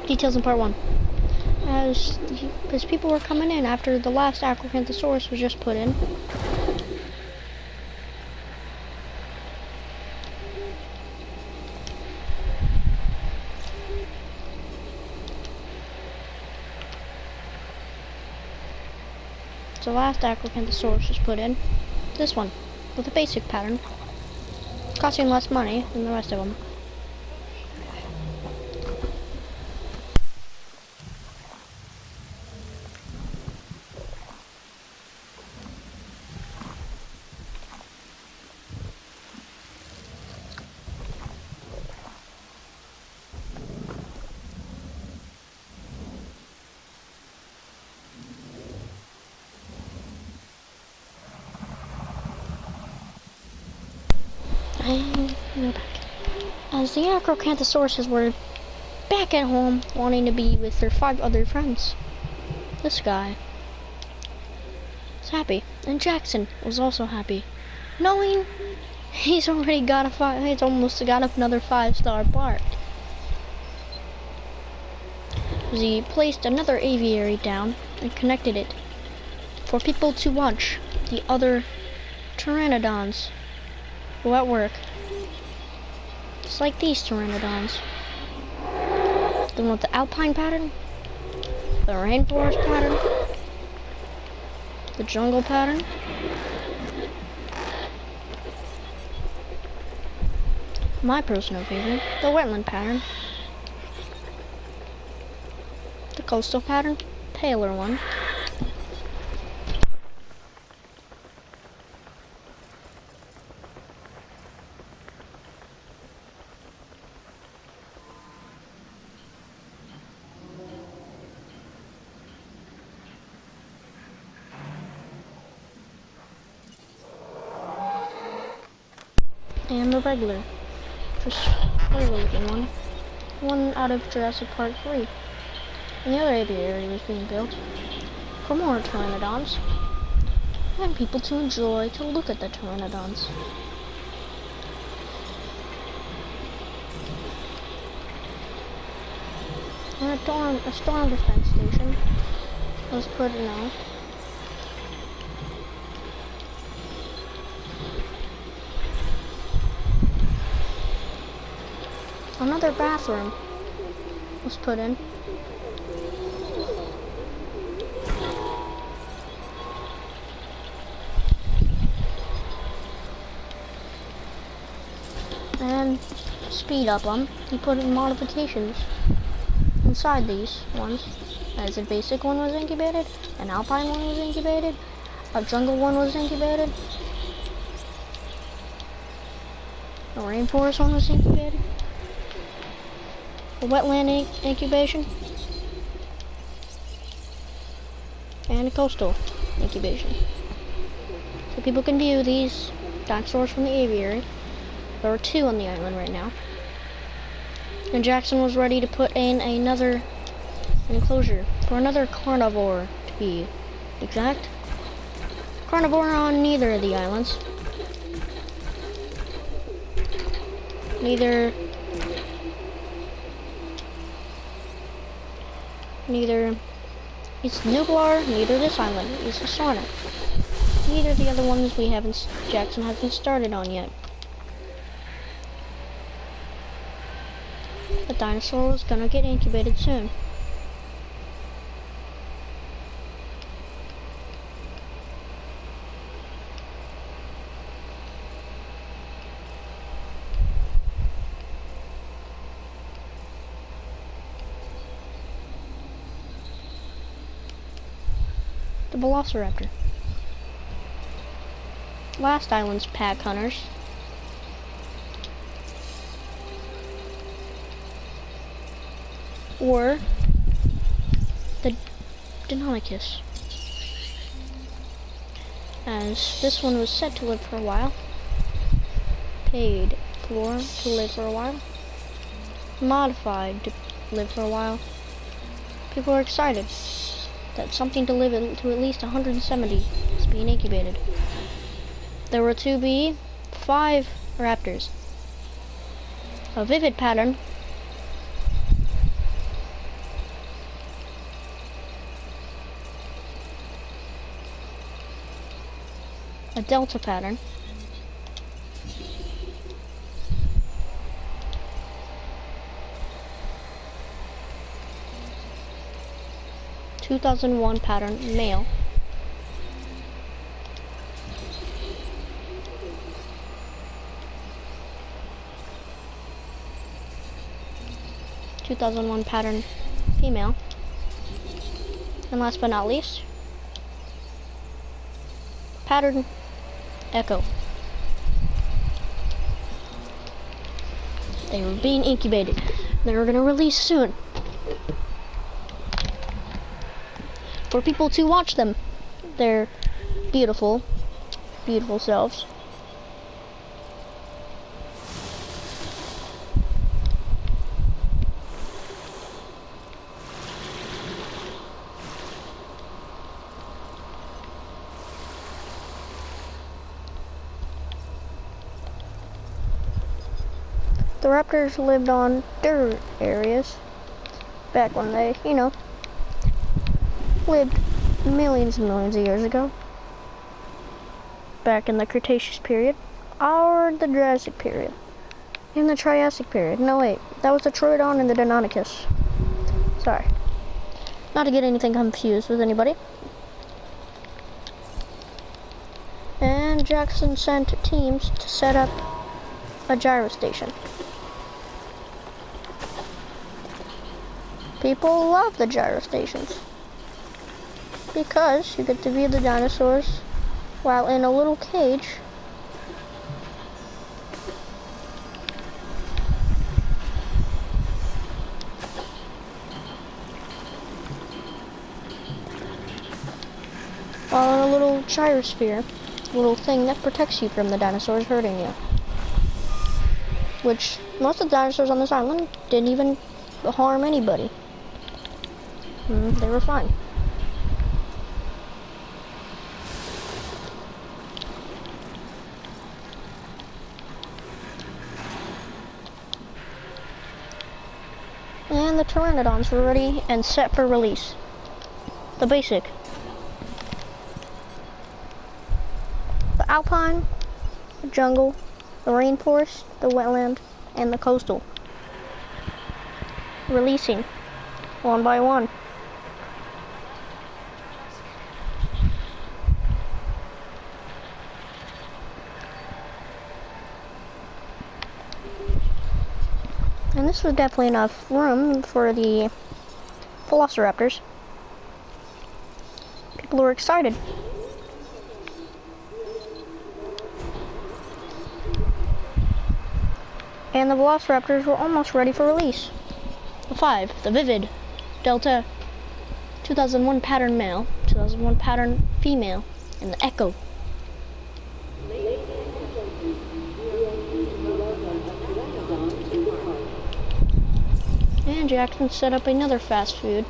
Details in part 1. As people were coming in after the last Acrocanthosaurus was just put in. So the last Acrocanthosaurus was put in. This one, with a basic pattern, costing less money than the rest of them. And we're back. As the Acrocanthosauruses were back at home, wanting to be with their 5 other friends. This guy was happy, and Jackson was also happy, knowing he's already got he's almost got another 5-star park. As he placed another aviary down and connected it for people to watch the other pteranodons go at work. Just like these pteranodons. The one with the alpine pattern, the rainforest pattern, the jungle pattern, my personal favorite, the wetland pattern, the coastal pattern, paler one, and the regular, just regular looking one out of Jurassic Park 3. And the other aviary was being built for more pteranodons, and people to enjoy to look at the pteranodons. And a storm defense station was put in now. Another bathroom was put in. And speed up them, he put in modifications inside these ones. As a basic one was incubated, an alpine one was incubated, a jungle one was incubated, a rainforest one was incubated, a wetland incubation, and a coastal incubation. So people can view these dinosaurs from the aviary. There are 2 on the island right now. And Jackson was ready to put in another enclosure for another carnivore, to be exact. Carnivore on neither of the islands. Neither it's Nublar, neither this island is the Sorna. Neither of the other ones Jackson hasn't started on yet. The dinosaur was gonna get incubated soon. The Velociraptor. Last island's pack hunters. Or the Deinonychus, as this one was set to live for a while, paid for to live for a while, modified to live for a while. People are excited that something to live to at least 170 is being incubated. There were to be 5 raptors, a vivid pattern, a delta pattern. (2001) pattern male. (2001) pattern female. And last but not least, pattern echo. They were being incubated. They were going to release soon for people to watch them. Their beautiful, beautiful selves. The raptors lived on dirt areas back when they, lived millions and millions of years ago. Back in the Cretaceous period, or the Jurassic period, in the Triassic period. No, wait, that was the Troodon and the Deinonychus. Sorry. Not to get anything confused with anybody. And Jackson sent teams to set up a gyro station. People love the gyro stations because you get to view the dinosaurs while in a little cage. While in a little gyrosphere, little thing that protects you from the dinosaurs hurting you. Which most of the dinosaurs on this island didn't even harm anybody. They were fine. And the pteranodons were ready and set for release. The basic. The alpine, the jungle, the rainforest, the wetland, and the coastal. Releasing one by one. And this was definitely enough room for the velociraptors. People were excited. And the velociraptors were almost ready for release. The 5, the Vivid, Delta, 2001 pattern male, 2001 pattern female, and the Echo. And Jackson set up another fast food.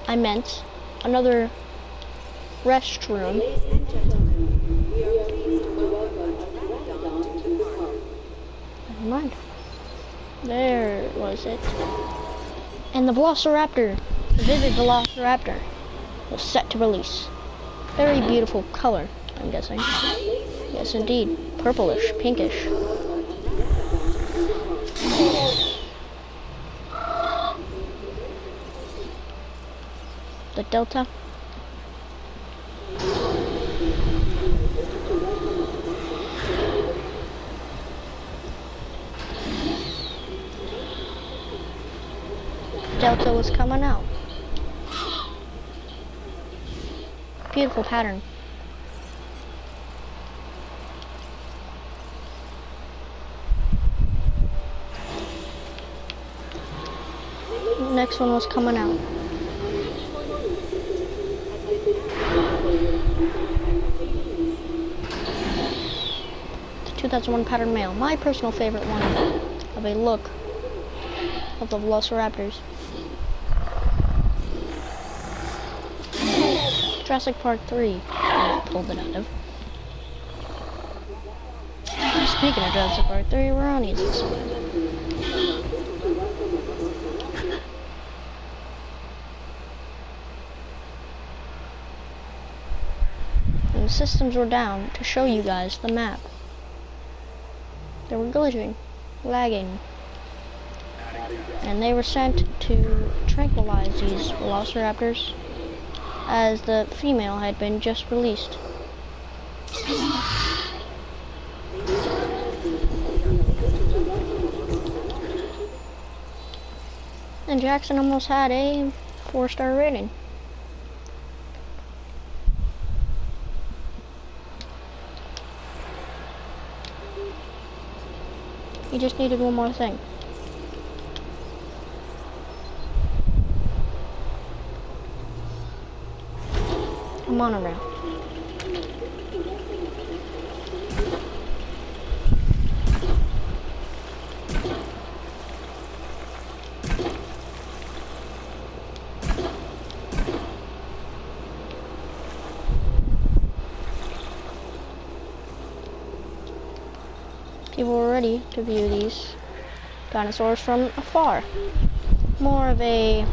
I meant another restroom. Never mind. There was it. And the Velociraptor, the Vivid Velociraptor, was set to release. Very beautiful color, I'm guessing. Yes, indeed. Purplish, pinkish. The Delta. Delta was coming out. Beautiful pattern. Next one was coming out. The 2001 pattern male. My personal favorite one of a look of the Velociraptors. Jurassic Park 3, I pulled it out of. Speaking of Jurassic Park 3, we're on easy. systems were down to show you guys the map. They were glitching, lagging, and they were sent to tranquilize these velociraptors, as the female had been just released. And Jackson almost had a 4-star rating. He just needed one more thing. A monorail. People were ready to view these dinosaurs from afar. More of a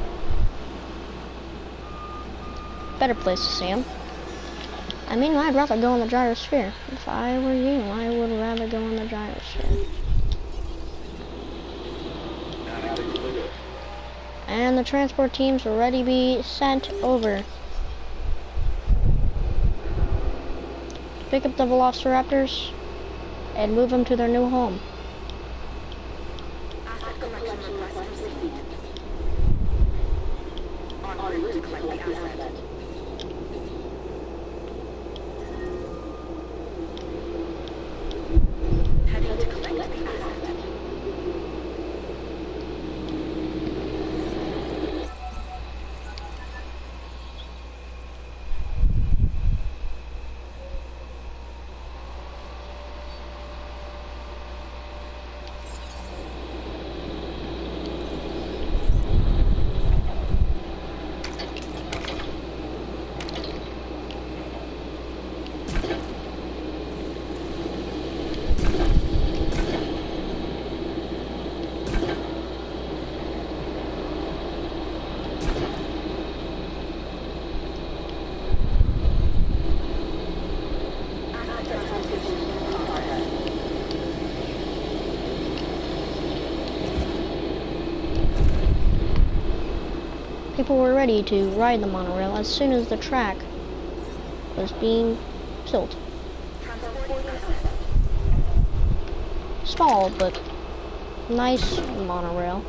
better place to see them. I mean, I'd rather go in the gyrosphere. If I were you, I would rather go in the gyrosphere. And the transport teams were ready to be sent over. Pick up the velociraptors and move them to their new home. Asset collection request received. En route to collect the asset. Heading to collect the asset. People were ready to ride the monorail as soon as the track was being built. Small, but nice monorail.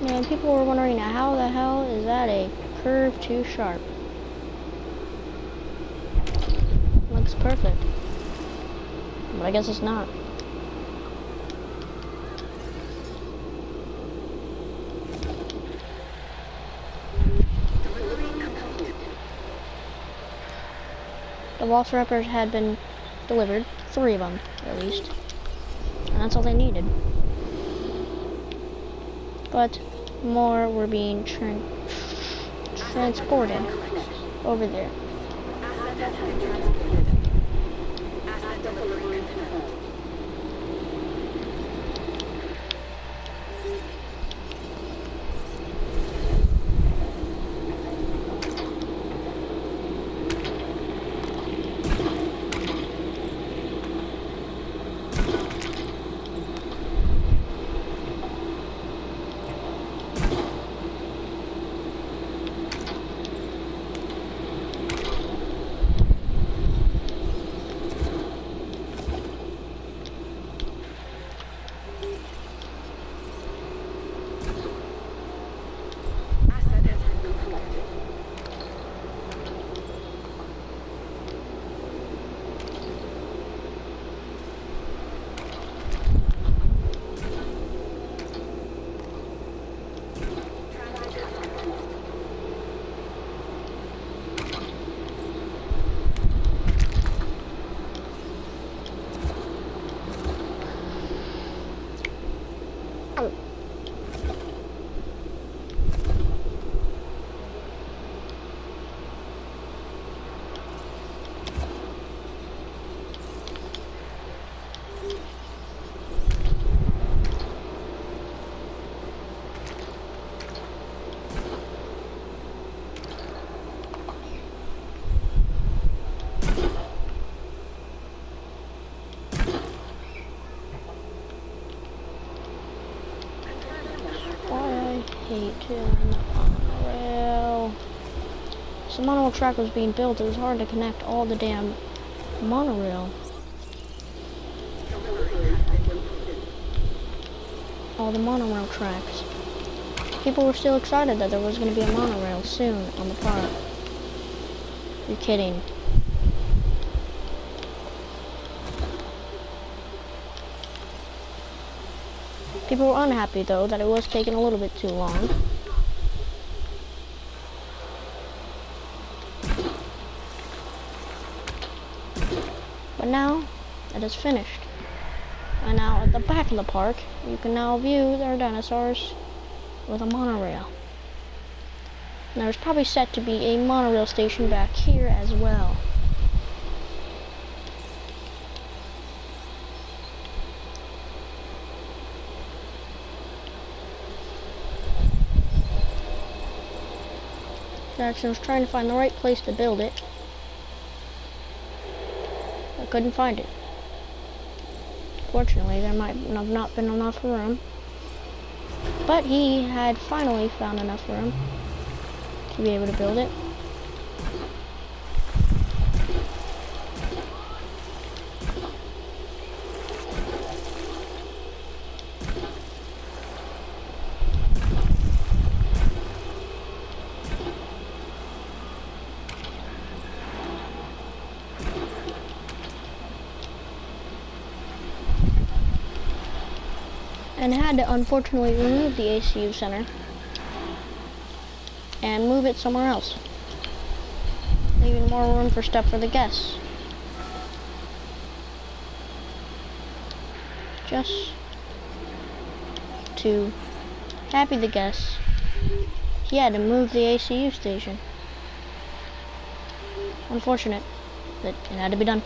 And people were wondering, how the hell is that a curve too sharp? Looks perfect. But I guess it's not. The velociraptors had been delivered, 3 of them at least. And that's all they needed. But more were being transported over there. Asset has been transported. Asset delivery confirmed. hate doing the monorail. So the monorail track was being built, it was hard to connect all the damn monorail. All the monorail tracks. People were still excited that there was going to be a monorail soon on the park. You're kidding. People were unhappy though that it was taking a little bit too long. But now it is finished. And now at the back of the park, you can now view their dinosaurs with a monorail. And there's probably set to be a monorail station back here as well. Jackson was trying to find the right place to build it. I couldn't find it. Fortunately, there might have not been enough room. But he had finally found enough room to be able to build it. And had to unfortunately remove the ACU center and move it somewhere else, leaving more room for stuff for the guests. Just to happy the guests, he had to move the ACU station. Unfortunate, but it had to be done.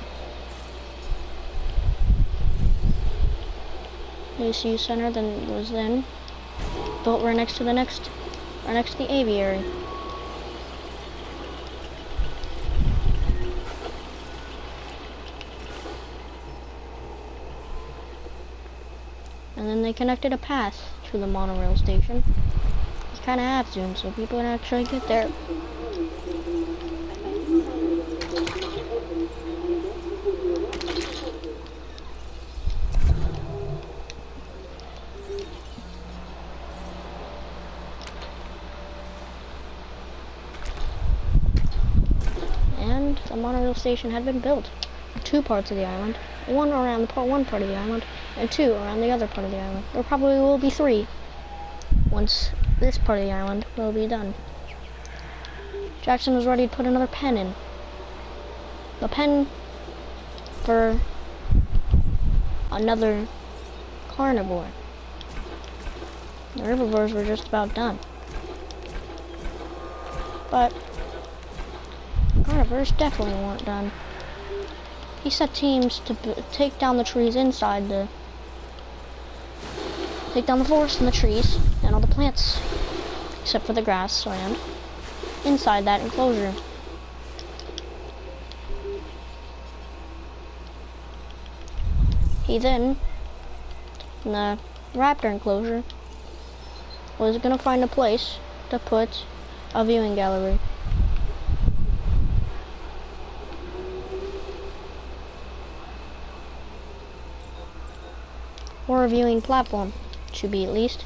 ACU center was then built right next to the aviary. And then they connected a path to the monorail station. It's kind of half-zoomed, so people can actually get there. The monorail station had been built. Two parts of the island. One around one part of the island, and two around the other part of the island. There probably will be three once this part of the island will be done. Jackson was ready to put another pen in. The pen for another carnivore. The herbivores were just about done. But carnivores definitely weren't done. He set teams to take down the trees inside take down the forest and the trees and all the plants, except for the grassland, inside that enclosure. He then, in the raptor enclosure, was gonna find a place to put a viewing gallery. Or a viewing platform, should be at least.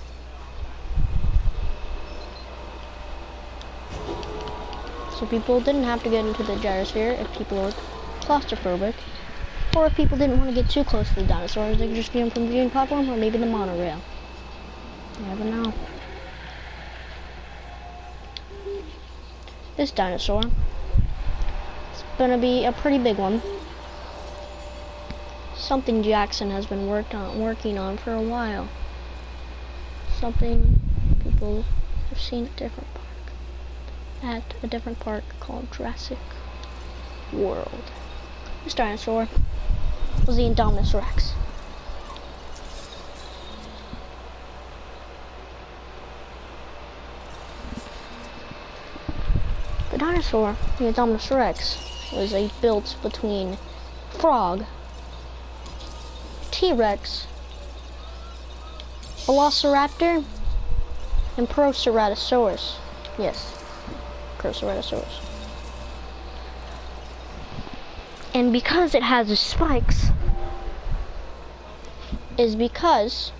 So people didn't have to get into the gyrosphere if people were claustrophobic. Or if people didn't want to get too close to the dinosaurs, they could just view them from the viewing platform or maybe the monorail. You never know. This dinosaur is gonna be a pretty big one. Something Jackson has been working on for a while. Something people have seen at a different park called Jurassic World. This dinosaur was the Indominus Rex. The dinosaur, the Indominus Rex, was built between frog, T-Rex, Velociraptor, And Proceratosaurus. Yes, Proceratosaurus. And because it has the spikes, is because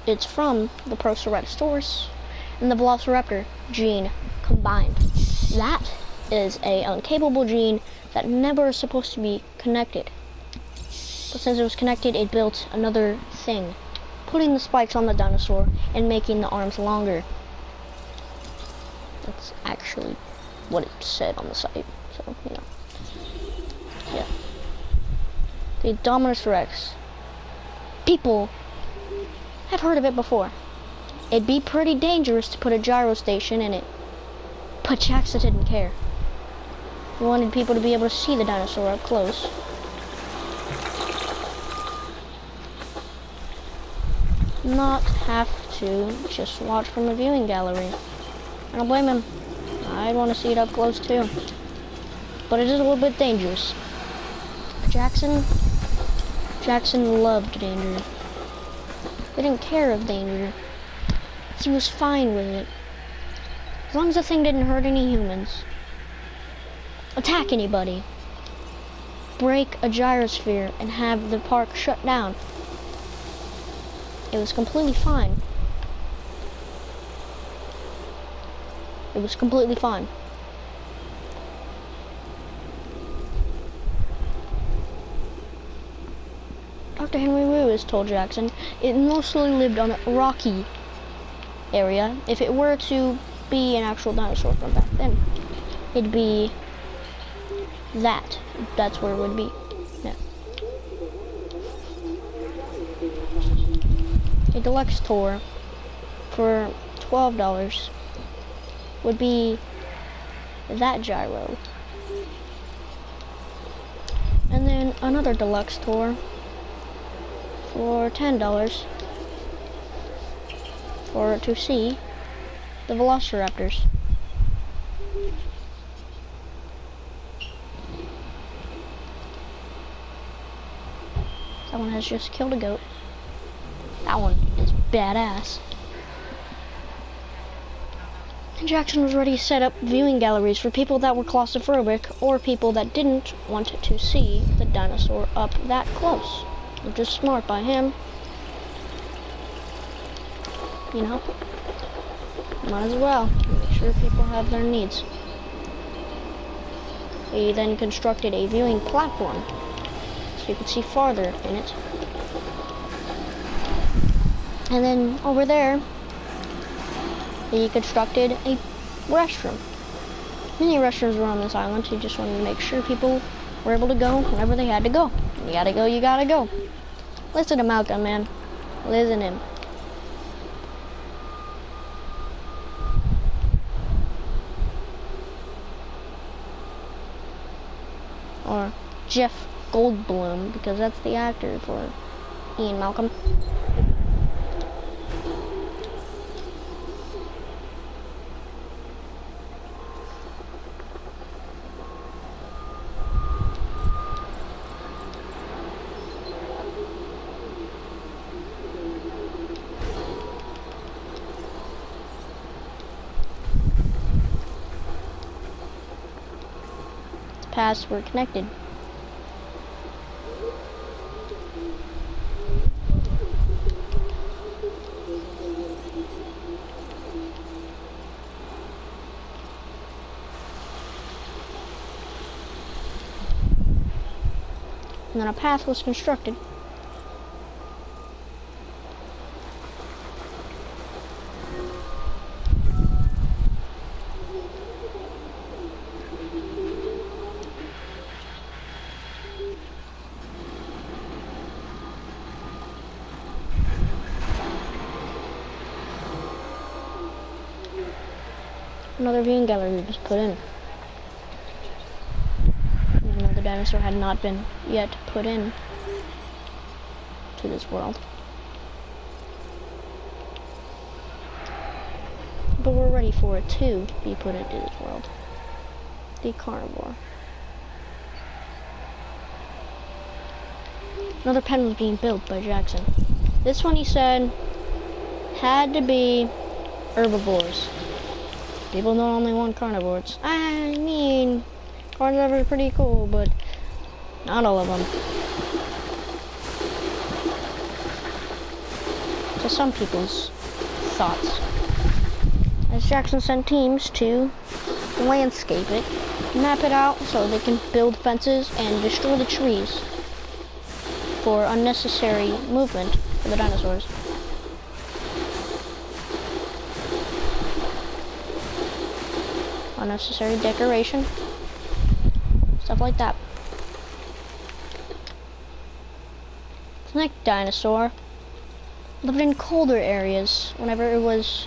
it's from the Proceratosaurus and the Velociraptor gene combined. That is a uncapable gene that never is supposed to be connected. But since it was connected, it built another thing, putting the spikes on the dinosaur and making the arms longer. That's actually what it said on the site, so, you know. Yeah. The Dominus Rex. People have heard of it before. It'd be pretty dangerous to put a gyro station in it, but Jackson didn't care. He wanted people to be able to see the dinosaur up close. Not have to just watch from a viewing gallery. I don't blame him. I'd want to see it up close too. But it is a little bit dangerous. Jackson loved danger. He didn't care of danger. He was fine with it. As long as the thing didn't hurt any humans, attack anybody, break a gyrosphere, and have the park shut down, it was completely fine. It was completely fine. Dr. Henry Wu has told Jackson it mostly lived on a rocky area. If it were to be an actual dinosaur from back then, it'd be that. That's where it would be. Yeah. A deluxe tour for $12 would be that gyro. And then another deluxe tour for $10 to see the Velociraptors. That one has just killed a goat. That one is badass. And Jackson was ready to set up viewing galleries for people that were claustrophobic or people that didn't want to see the dinosaur up that close. Which is smart by him. You know? Might as well. Make sure people have their needs. He then constructed a viewing platform so you could see farther in it. And then over there, he constructed a restroom. Many restrooms were on this island. He just wanted to make sure people were able to go whenever they had to go. You gotta go, you gotta go. Listen to Malcolm, man. Listen to him. Or Jeff Goldblum, because that's the actor for Ian Malcolm. Paths were connected. And then a path was constructed. Another viewing gallery was put in. Even though the dinosaur had not been yet put in to this world. But we're ready for it to be put into this world. The carnivore. Another pen was being built by Jackson. This one, he said, had to be herbivores. People don't only want carnivores. I mean, carnivores are pretty cool, but not all of them. To some people's thoughts. As Jackson sent teams to landscape it, map it out so they can build fences and destroy the trees for unnecessary movement for the dinosaurs. Unnecessary decoration, stuff like that. The next dinosaur lived in colder areas whenever it was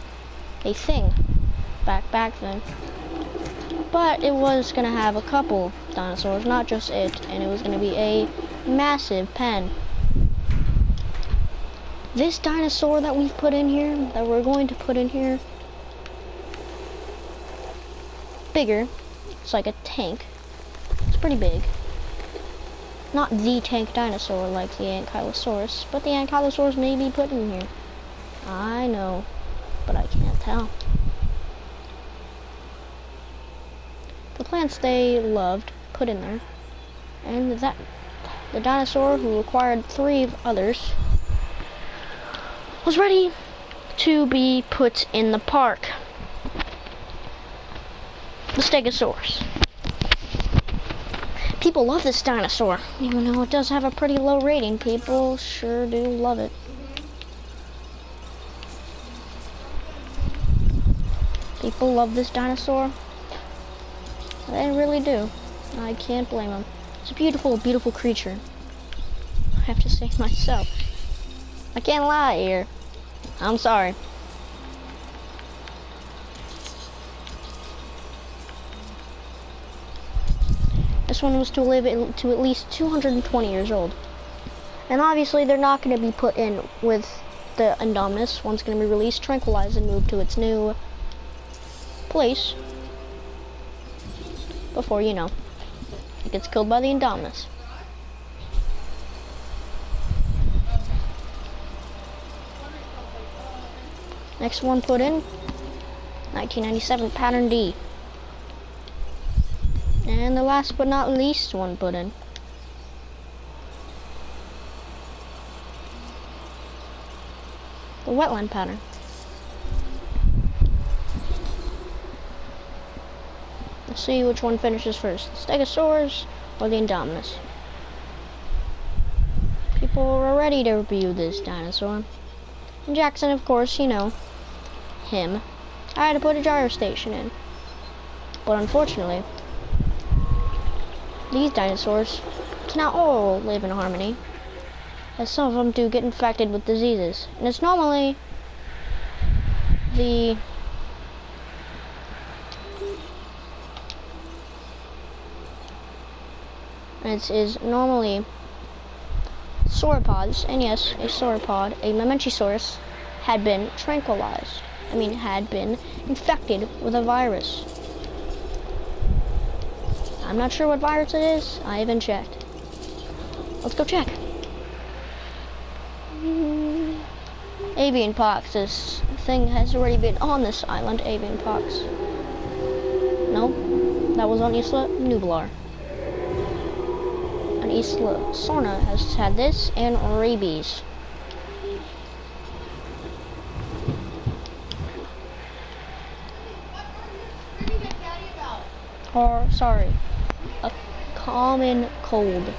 a thing back then. But it was gonna have a couple dinosaurs, not just it, and it was gonna be a massive pen. This dinosaur that we've put in here, that we're going to put in here, bigger. It's like a tank. It's pretty big. Not the tank dinosaur like the Ankylosaurus, but the Ankylosaurus may be put in here. I know, but I can't tell. The plants they loved put in there, and that the dinosaur who required 3 others was ready to be put in the park. The Stegosaurus. People love this dinosaur, even though it does have a pretty low rating. People sure do love it. People love this dinosaur. They really do. I can't blame them. It's a beautiful, beautiful creature. I have to say myself. I can't lie here. I'm sorry. This one was to live to at least 220 years old. And obviously they're not going to be put in with the Indominus. One's going to be released, tranquilized, and moved to its new place before, you know, it gets killed by the Indominus. Next one put in, 1997, pattern D. And the last but not least one put in. The wetland pattern. Let's see which one finishes first, the Stegosaurus or the Indominus. People are ready to review this dinosaur. And Jackson, of course, you know, him. I had to put a gyro station in. But unfortunately, these dinosaurs cannot all live in harmony, as some of them do get infected with diseases. And it's normally the normally sauropods, and yes, a sauropod, a Mamenchisaurus, had been tranquilized. Had been infected with a virus. I'm not sure what virus it is. I haven't checked. Let's go check. Avian pox. This thing has already been on this island. Avian pox. Nope. That was on Isla Nublar. And Isla Sorna has had this and rabies. Or, sorry, a common cold.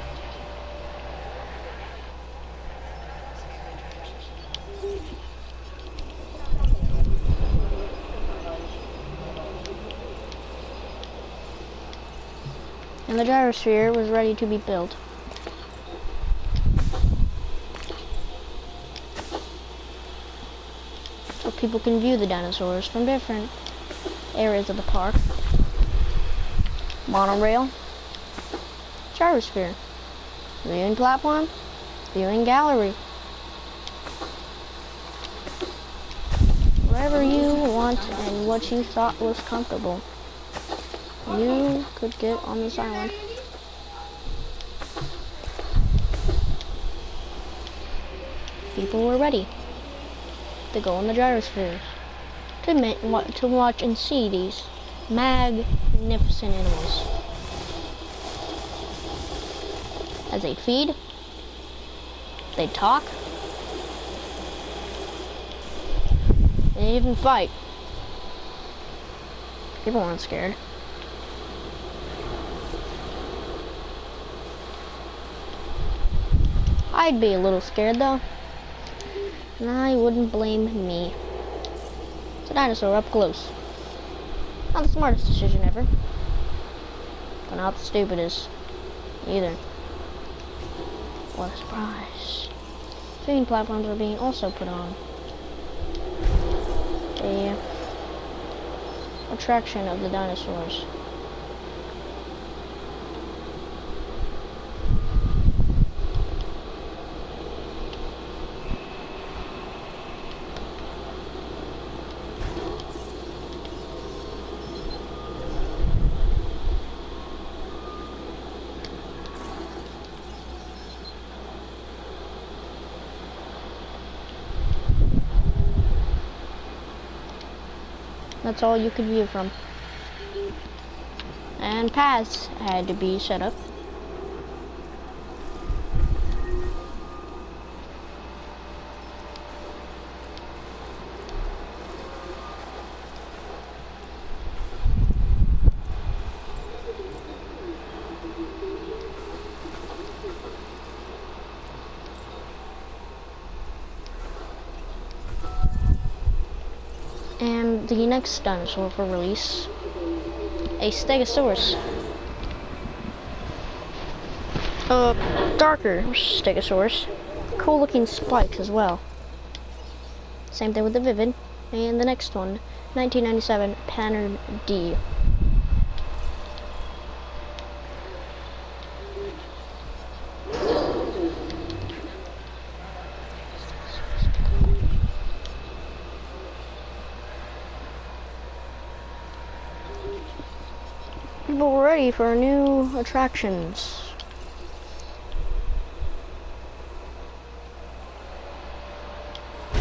And the gyrosphere was ready to be built. So people can view the dinosaurs from different areas of the park. Monorail, gyrosphere, viewing platform, viewing gallery. Wherever you want and what you thought was comfortable, you could get on this island. people were ready to go on the gyrospheres to watch and see these magnificent animals as they feed, they talk, they even fight. People weren't scared. I'd be a little scared though, and I wouldn't blame me. It's a dinosaur up close. Not the smartest decision ever, but not the stupidest either. What a surprise. Feeding platforms are being also put on. The attraction of the dinosaurs. That's all you could view from. And paths had to be set up. And the next dinosaur for release, a Stegosaurus. A darker Stegosaurus. Cool looking spikes as well. Same thing with the Vivid. And the next one, 1997 Pattern D. People were ready for new attractions.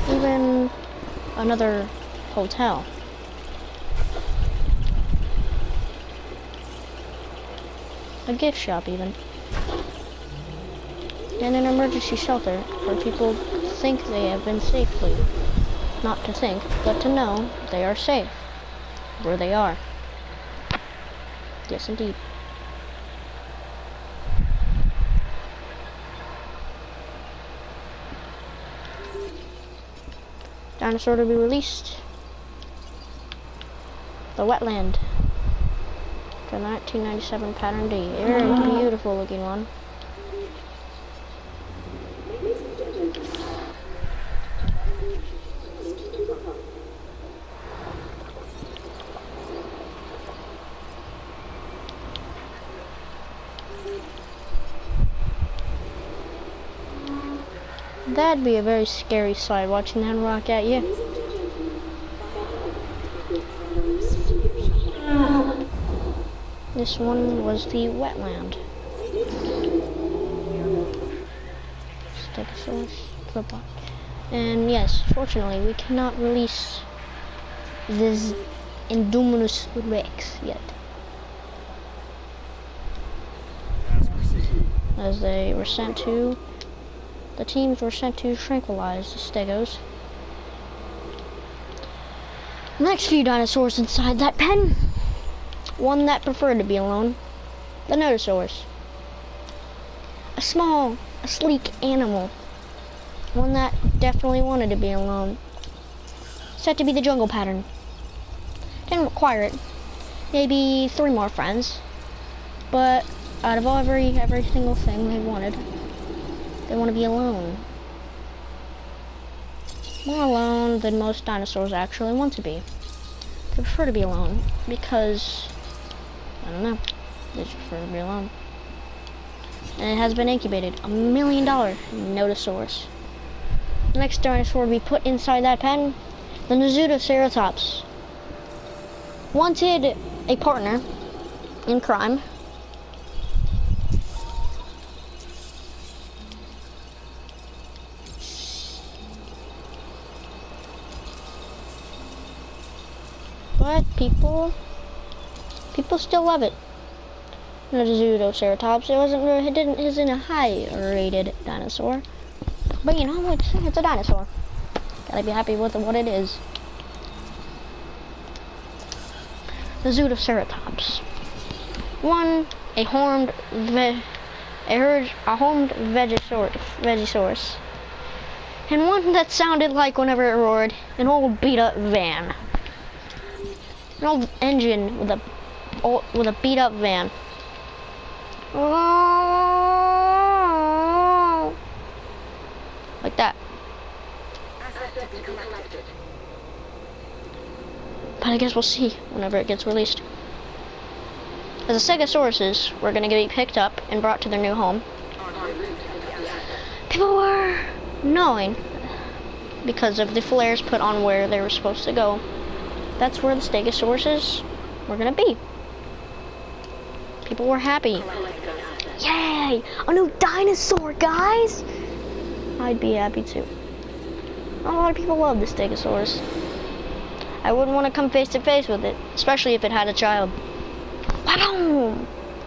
Even another hotel. A gift shop even. And an emergency shelter for people to think they have been safely. Not to think, but to know they are safe where they are. Yes, indeed. Dinosaur to be released. The Wetland. The 1997 Pattern D. Very beautiful looking one. That'd be a very scary sight, watching that rock at you. This one was the Wetland. Stegosaurus, flipbot. And yes, fortunately, we cannot release this Indominus Rex yet, as they were sent to. The teams were sent to tranquilize the Stegos. The next few dinosaurs inside that pen. One that preferred to be alone. The Notosaurus. A small, a sleek animal. One that definitely wanted to be alone. Set to be the jungle pattern. Didn't require it. Maybe 3 more friends. But out of every single thing they wanted, they want to be alone. More alone than most dinosaurs actually want to be. They prefer to be alone because, I don't know, they just prefer to be alone. And it has been incubated. $1 million Notosaurus. The next dinosaur to be put inside that pen, the Ceratops. Wanted a partner in crime. But people still love it. The Pseudoceratops, it isn't a high-rated dinosaur. But you know, it's a dinosaur. Gotta be happy with what it is. The Pseudoceratops. One, a horned Vegisaurus. And one that sounded like, whenever it roared, an old beat-up van. An old engine with a beat-up van. Like that. Asset to be collected. But I guess we'll see whenever it gets released. As the Stegosauruses were going to be picked up and brought to their new home, En route to the asset. people were knowing, because of the flares put on where they were supposed to go, that's where the Stegosauruses were going to be. People were happy. Yay! A new dinosaur, guys! I'd be happy too. A lot of people love the Stegosaurus. I wouldn't want to come face to face with it, especially if it had a child. Wow!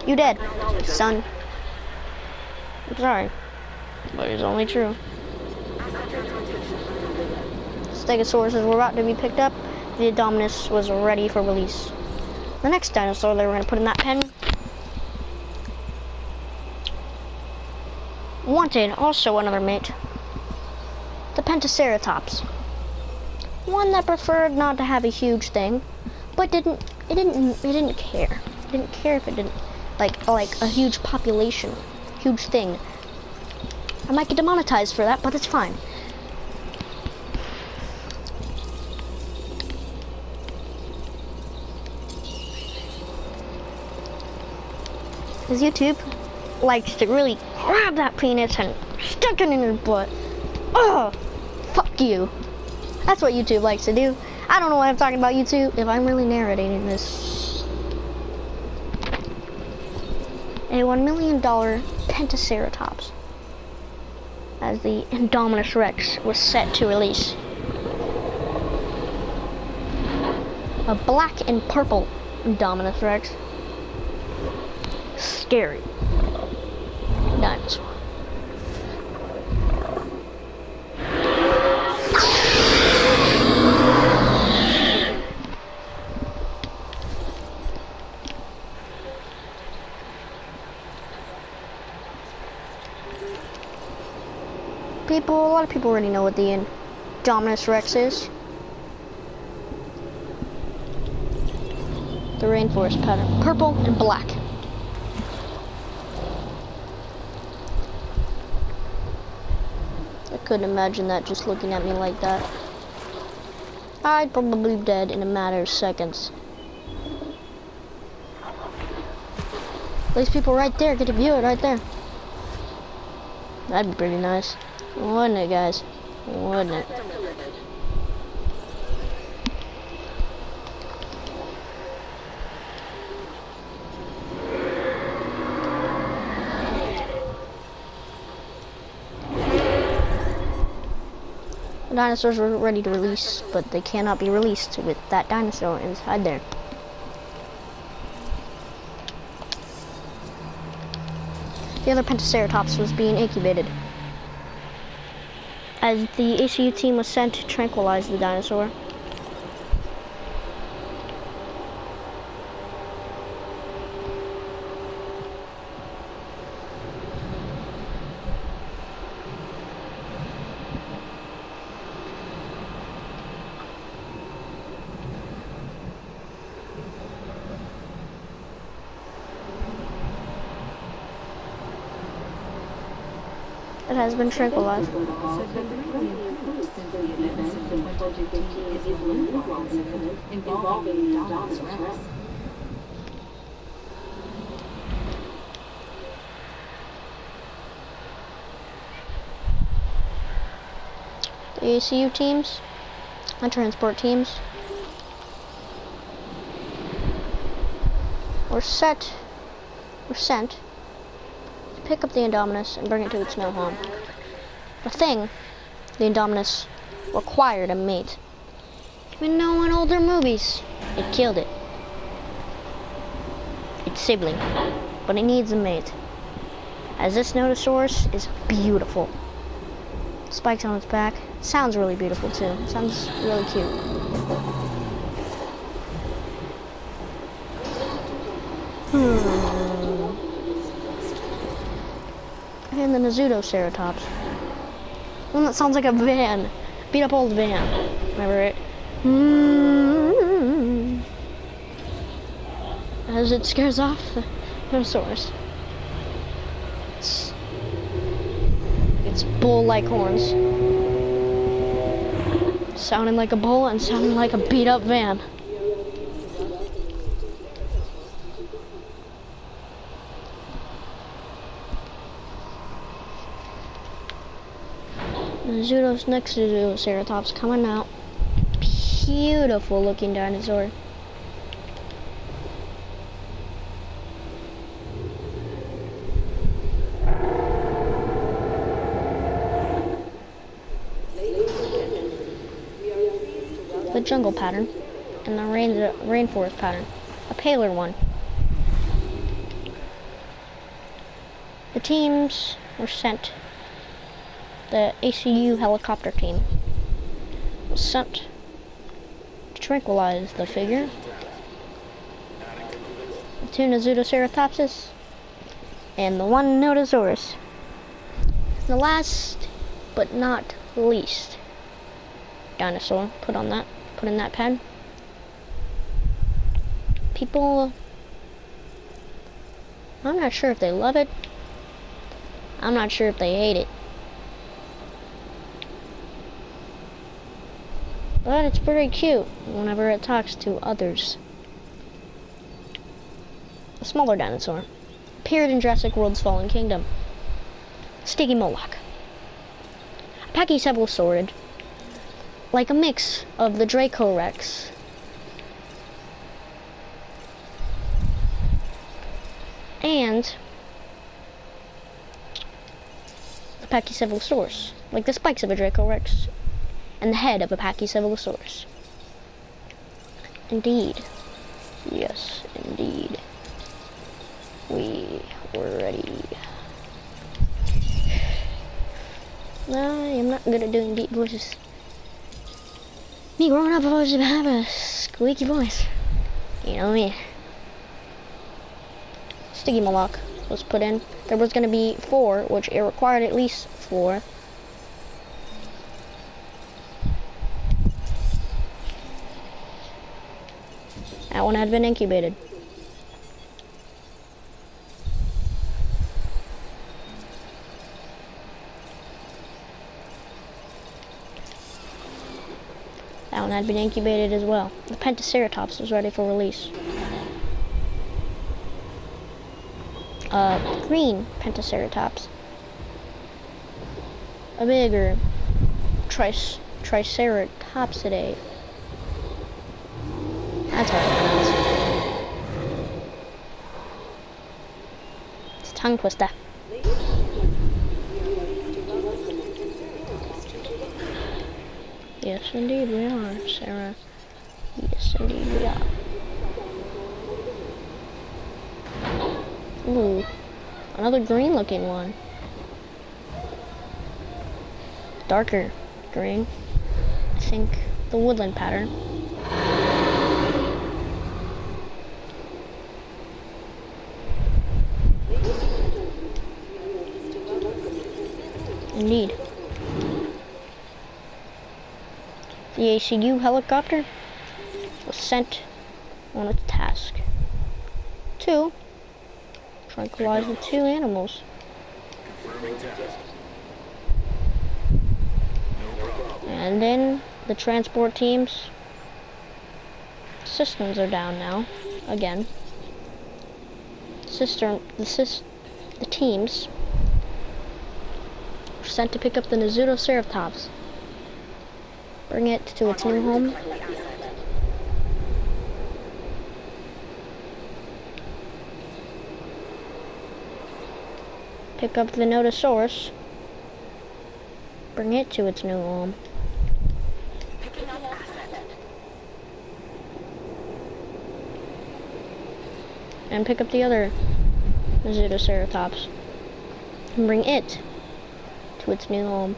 You dead, son. I'm sorry, but it's only true. Stegosauruses were about to be picked up. The Indominus was ready for release. The next dinosaur they were going to put in that pen wanted also another mate. The Pentaceratops. One that preferred not to have a huge thing, but it didn't care. It didn't care if it didn't like a huge population, huge thing. I might get demonetized for that, but it's fine. Because YouTube likes to really grab that penis and stick it in his butt. Oh, fuck you. That's what YouTube likes to do. I don't know why I'm talking about YouTube if I'm really narrating this. A $1 million Pentaceratops, as the Indominus Rex was set to release. A black and purple Indominus Rex. Scary dinosaur. A lot of people already know what the Indominus Rex is. The rainforest pattern, purple and black. I couldn't imagine that just looking at me like that. I'd probably be dead in a matter of seconds. These people right there get to view it right there. That'd be pretty nice. Wouldn't it, guys? Wouldn't it? The dinosaurs were ready to release, but they cannot be released with that dinosaur inside there. The other Pentaceratops was being incubated, as the ACU team was sent to tranquilize the dinosaur. It has been tranquilized. The ACU teams and transport teams were sent to pick up the Indominus and bring it to its new home. The Indominus required a mate. Even though in older movies, it killed it. Its sibling. But it needs a mate. As this Notosaurus is beautiful. Spikes on its back. Sounds really beautiful too. Sounds really cute. And then the Pseudoceratops. One that sounds like a van. Beat up old van. Remember it? As it scares off the Notosaurus. It's bull-like horns. Sounding like a bull and sounding like a beat-up van. The next Pseudoceratops coming out. Beautiful looking dinosaur. The jungle pattern and the rainforest pattern. A paler one. The teams were sent. The ACU helicopter team was sent to tranquilize the figure. The two Pseudoceratopses and the one Notosaurus. The last but not least dinosaur put in that pen. People, I'm not sure if they love it. I'm not sure if they hate it. But it's pretty cute whenever it talks to others. A smaller dinosaur. Appeared in Jurassic World's Fallen Kingdom. Stygimoloch. Pachycephalosaurid. Like a mix of the Dracorex and the Pachycephalosaurus. Like the spikes of a Dracorex and the head of a Pachycephalosaurus. Indeed. Yes, indeed. We were ready. No, I'm not good at doing deep voices. Me growing up, I've always had a squeaky voice. You know me. Stygimoloch was put in. There was going to be 4, which it required at least 4. That one had been incubated. That one had been incubated as well. The Pentaceratops was ready for release. Green Pentaceratops. A bigger Triceratopsidae. That's hard to pronounce. It's a tongue twister. Yes, indeed we are, Sarah. Yes, indeed we are. Ooh, another green-looking one. Darker green. I think the woodland pattern. Indeed. The ACU helicopter was sent on its task to tranquilize the 2 animals. And then the transport team's systems are down now, again. The teams were sent to pick up the Pseudoceratops. Bring it to its new home. Pick up the Notosaurus. Bring it to its new home. and pick up the other Zootoceratops and bring it to its new home.